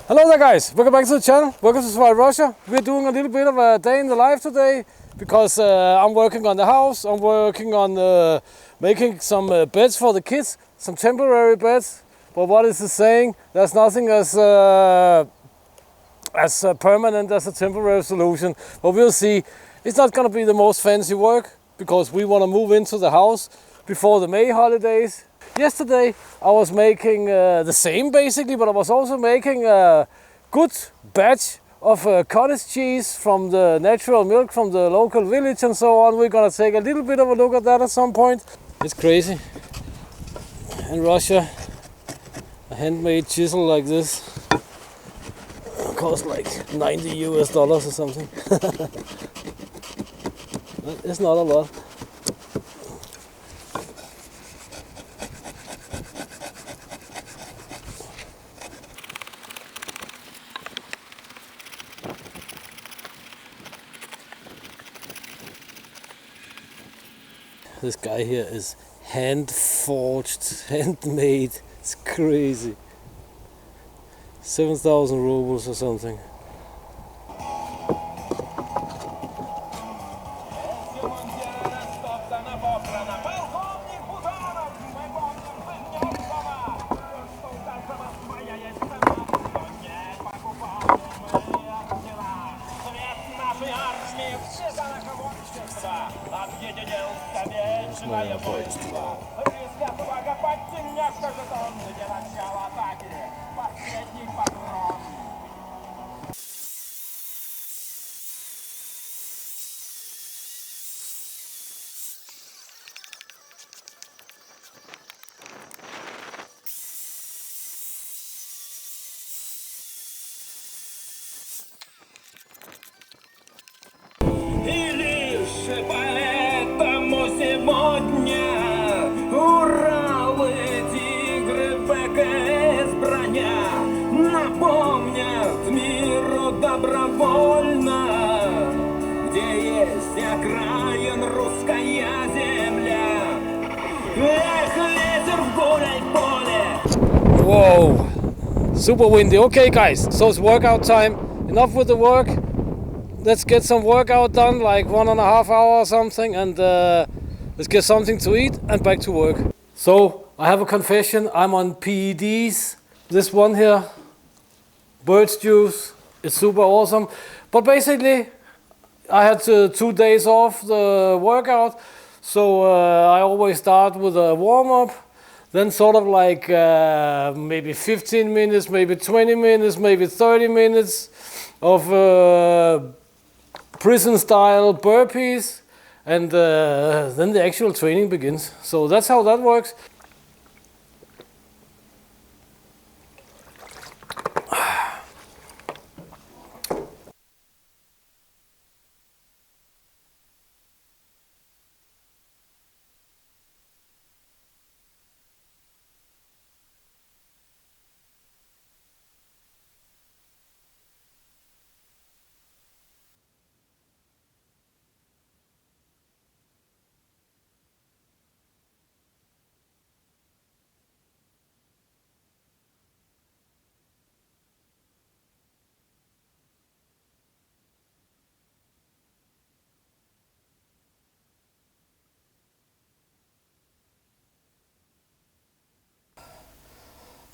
Hello there guys, welcome back to the channel, welcome to Savotta Russia. We're doing a little bit of a day in the life today because I'm working on the house, I'm working on making some beds for the kids, some temporary beds. But what is the saying? There's nothing as permanent as a temporary solution. But we'll see. It's not going to be the most fancy work because we want to move into the house before the May holidays. Yesterday I was making the same basically, but I was also making a good batch of cottage cheese from the natural milk from the local village and so on. We're gonna take a little bit of a look at that at some point. It's crazy. In Russia, a handmade chisel like this costs like $90 US or something. It's not a lot. This guy here is hand forged, handmade. It's crazy. 7,000 rubles or something. Поэтому сегодня Уралы, тигры, ВКС броня напомнят миру добровольно, где есть окраин русская земля. Эх, ветер в гуляй поле. Whoa, super windy. Okay guys, so it's workout time. Enough with the work. Let's get some workout done, like 1.5 hours or something, and let's get something to eat and back to work. So I have a confession, I'm on PEDs. This one here, Birch juice, it's super awesome. But basically, I had 2 days off the workout, so I always start with a warm-up, then sort of like maybe 15 minutes, maybe 20 minutes, maybe 30 minutes of prison style burpees, and then the actual training begins. So that's how that works.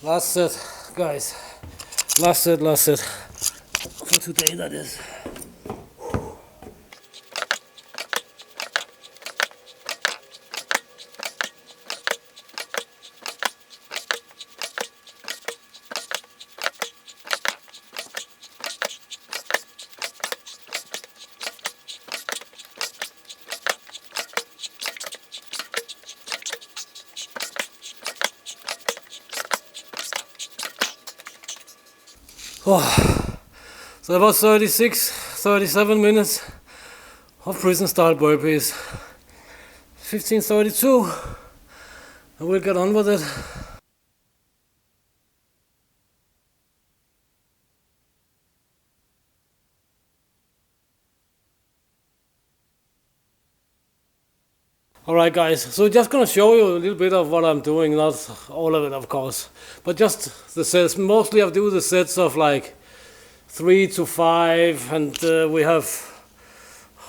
Last set, guys. Last set. For today, that is. Oh, so about 37 minutes of prison style burpees. 15:32, and we'll get on with it. Alright guys, so just gonna show you a little bit of what I'm doing, not all of it of course, but just the sets. Mostly I do the sets of like 3 to 5, and we have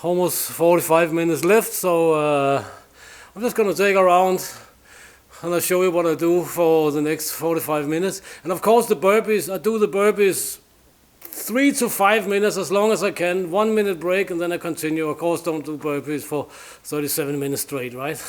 almost 45 minutes left, so I'm just gonna take around and I'll show you what I do for the next 45 minutes. And of course the burpees, I do the burpees 3 to 5 minutes as long as I can, 1 minute break, and then I continue. Of course, don't do burpees for 37 minutes straight, right?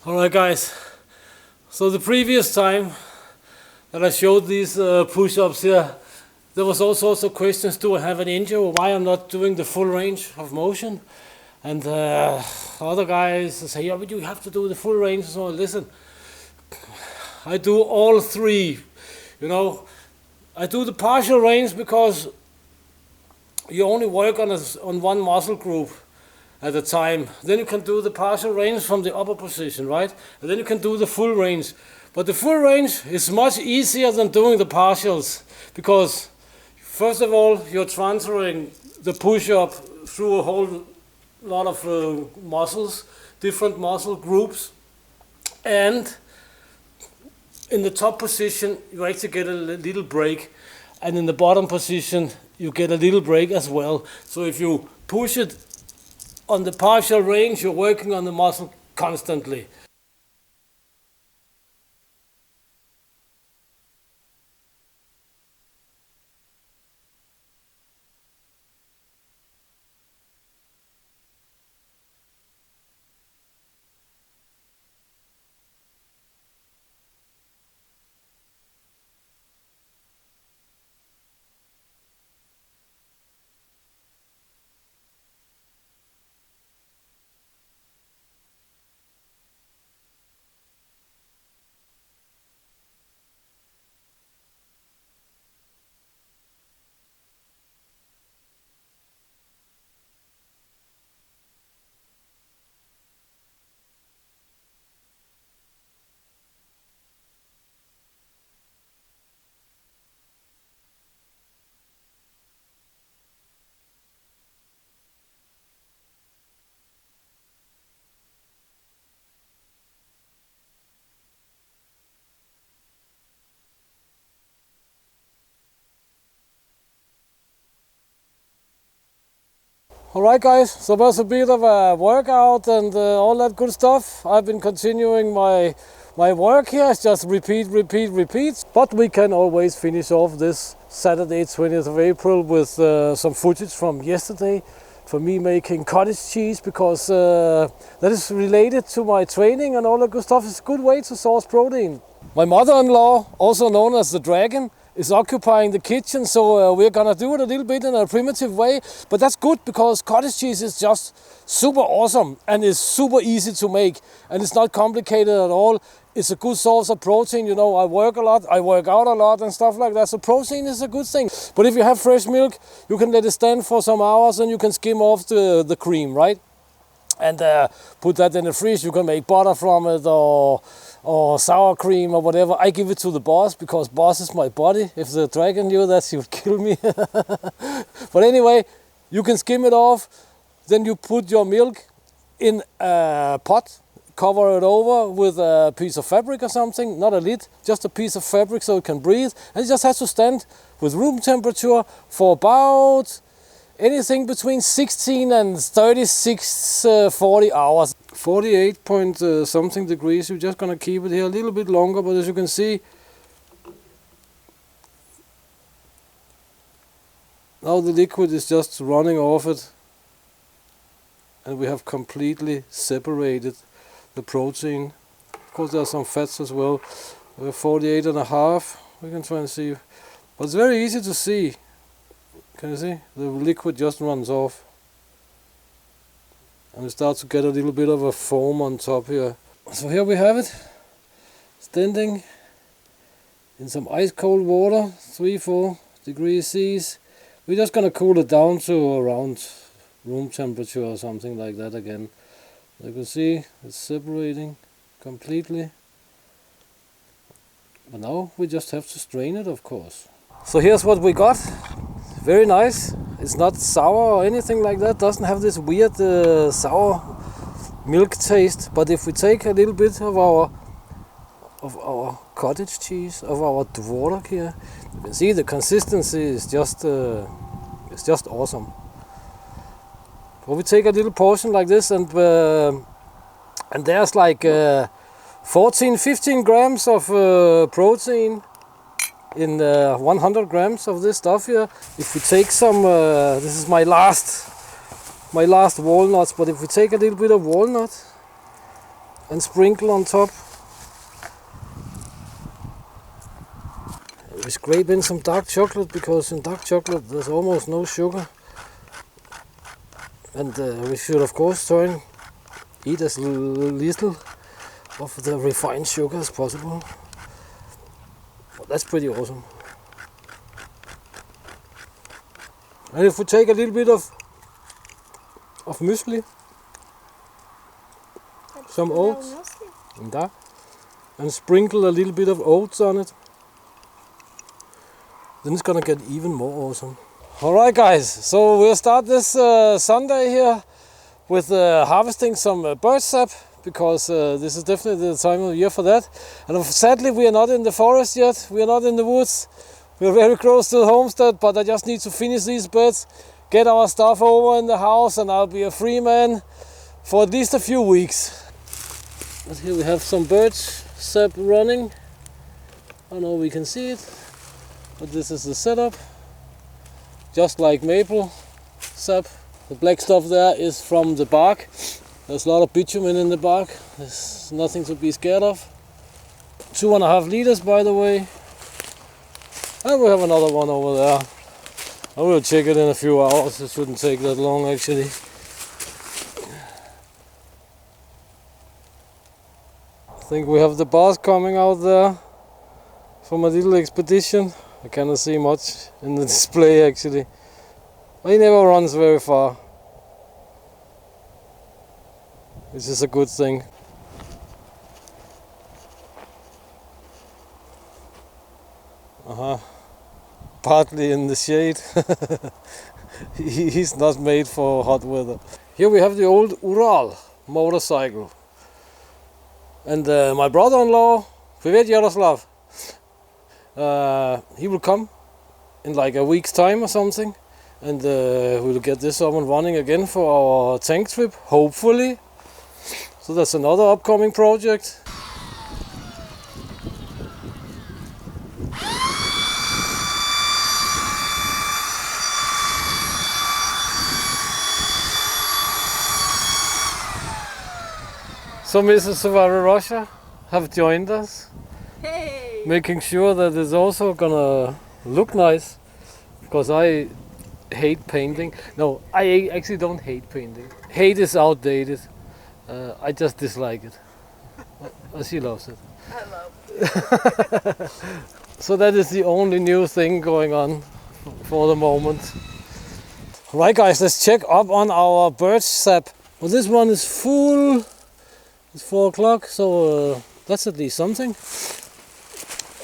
Alright guys, so the previous time that I showed these push-ups here, there was all sorts of questions: do I have an injury, or why I'm not doing the full range of motion? And other guys say, yeah, but you have to do the full range. So listen, I do all three, you know. I do the partial range because you only work on one muscle group at a time. Then you can do the partial range from the upper position, right? And then you can do the full range. But the full range is much easier than doing the partials, because first of all, you're transferring the push-up through a whole lot of muscles, different muscle groups, and in the top position you actually get a little break, and in the bottom position you get a little break as well. So if you push it on the partial range, you're working on the muscle constantly. Alright guys, so that's a bit of a workout and all that good stuff. I've been continuing my work here. It's just repeat. But we can always finish off this Saturday 20th of April with some footage from yesterday for me making cottage cheese, because that is related to my training and all that good stuff. It's a good way to source protein. My mother-in-law, also known as the Dragon, is occupying the kitchen, so we're gonna do it a little bit in a primitive way, but that's good because cottage cheese is just super awesome and is super easy to make, and it's not complicated at all. It's a good source of protein. You know, I work a lot, I work out a lot and stuff like that, so protein is a good thing. But if you have fresh milk, you can let it stand for some hours and you can skim off the cream, right? And put that in the fridge. You can make butter from it, or sour cream or whatever. I give it to the boss because boss is my buddy. If the Dragon knew that, he would kill me. But anyway, you can skim it off. Then you put your milk in a pot, cover it over with a piece of fabric or something, not a lid, just a piece of fabric so it can breathe. And it just has to stand with room temperature for about anything between 16 and 36, 40 hours. 48 point something degrees. We're just gonna keep it here a little bit longer, but as you can see, now the liquid is just running off it. and we have completely separated the protein. Of course there are some fats as well. 48.5, we can try and see, but it's very easy to see. Can you see? The liquid just runs off and we start to get a little bit of a foam on top here. So here we have it, standing in some ice cold water, 3-4 degrees Celsius. We're just gonna cool it down to around room temperature or something like that again. You can see it's separating completely. But now we just have to strain it, of course. So here's what we got. Very nice. It's not sour or anything like that. Doesn't have this weird sour milk taste. But if we take a little bit of our cottage cheese, of our Tvorog here, you can see the consistency is just awesome. So we take a little portion like this, and there's like 14-15 grams of protein in 100 grams of this stuff here. If we take some, this is my last walnuts, but if we take a little bit of walnut and sprinkle on top, we scrape in some dark chocolate, because in dark chocolate there's almost no sugar. And we should of course try and eat as little of the refined sugar as possible. But that's pretty awesome. And if we take a little bit of muesli, some oats, and sprinkle a little bit of oats on it, then it's gonna get even more awesome. Alright guys, so we'll start this Sunday here with harvesting some birch sap, because this is definitely the time of year for that. And sadly we are not in the forest yet, we are not in the woods, we are very close to the homestead, but I just need to finish these beds, get our stuff over in the house, and I'll be a free man for at least a few weeks. But here we have some birch sap running. I don't know if we can see it, but this is the setup. Just like maple sap. The black stuff there is from the bark. There's a lot of bitumen in the bark. There's nothing to be scared of. 2.5 liters, by the way. And we have another one over there. I will check it in a few hours. It shouldn't take that long actually. I think we have the boss coming out there from a little expedition. I cannot see much in the display actually. He never runs very far, which is a good thing. Partly in the shade. He's not made for hot weather. Here we have the old Ural motorcycle. And my brother-in-law, Privet Yaroslav, he will come in like a week's time or something, and we'll get this up and running again for our tank trip, hopefully. So that's another upcoming project. So Mrs. Survivor Russia have joined us. Hey! Making sure that it's also gonna look nice, because I hate painting. No, I actually don't hate painting. Hate is outdated. I just dislike it. She loves it. I love it. So that is the only new thing going on for the moment. Right guys, let's check up on our birch sap. Well, this one is full. It's 4 o'clock, so that's at least something.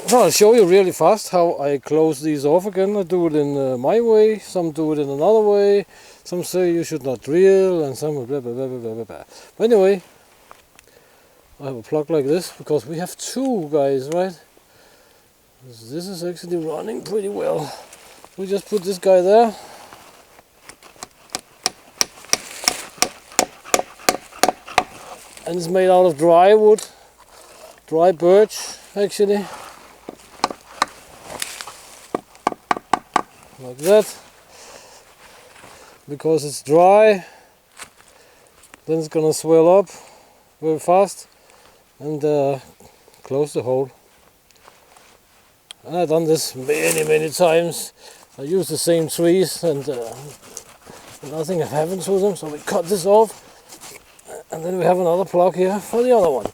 So I'll show you really fast how I close these off again. I do it in my way, some do it in another way. Some say you should not drill, and some blah blah blah blah blah blah. But anyway, I have a plug like this because we have 2 guys, right? This is actually running pretty well. We just put this guy there. And it's made out of dry wood, dry birch actually, like that. Because it's dry, then it's gonna swell up very fast and close the hole. And I've done this many times. I use the same trees and nothing happens with them, so we cut this off and then we have another plug here for the other one.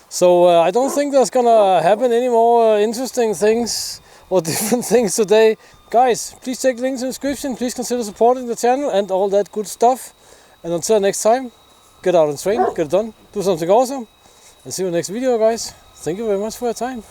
So I don't think there's gonna happen any more interesting things or different things today. Guys, please check the link in the description. Please consider supporting the channel and all that good stuff. And until next time, get out and train, get it done, do something awesome, and see you in the next video, guys. Thank you very much for your time.